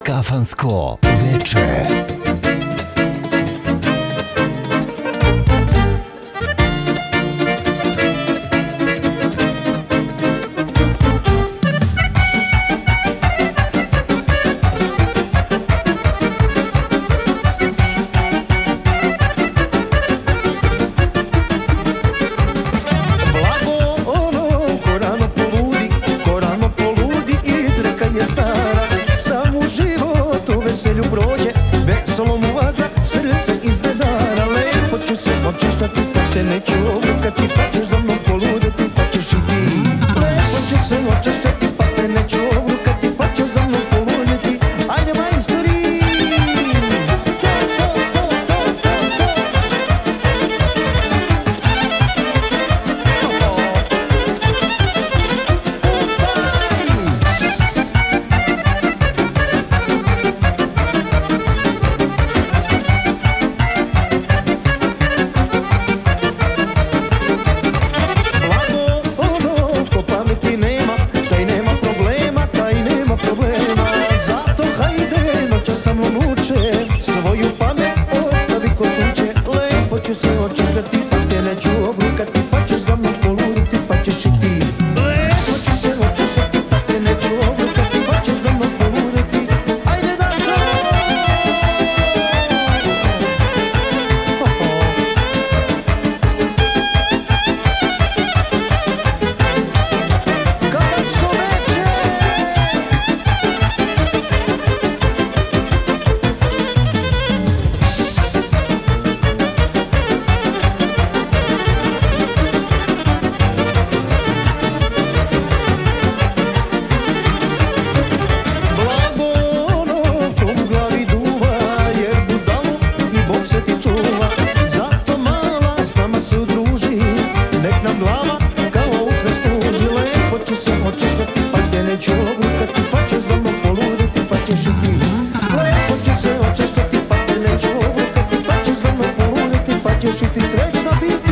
Kafansko veče. Veselom u vazda srce iznenara. Lepo ću se očištati pa te neću obrukati, pa ćeš za mnom poluditi pa ćeš i ti. Lepo ću se očištati pa te neću obrukati, pa ćeš za mnom poluditi. Ajde majstori! Svoju pamet ostavi kod kuće. Lepo ću se očištati pa te neću obrukati, pa ćeš za mnom poluditi pa ćeš i ti. Lepo ću se očištati pa te neću obrukati, pa ćeš za mnom poluditi. Ajde dačo! Kafansko veče! Glava kao uhne služi. Lepo ću se očištati pa te neću obrukati, pa ćeš za mnom poluditi pa ćeš i ti. Lepo ću se očištati pa te neću obrukati, pa ćeš za mnom poluditi pa ćeš i ti. Srećna biti.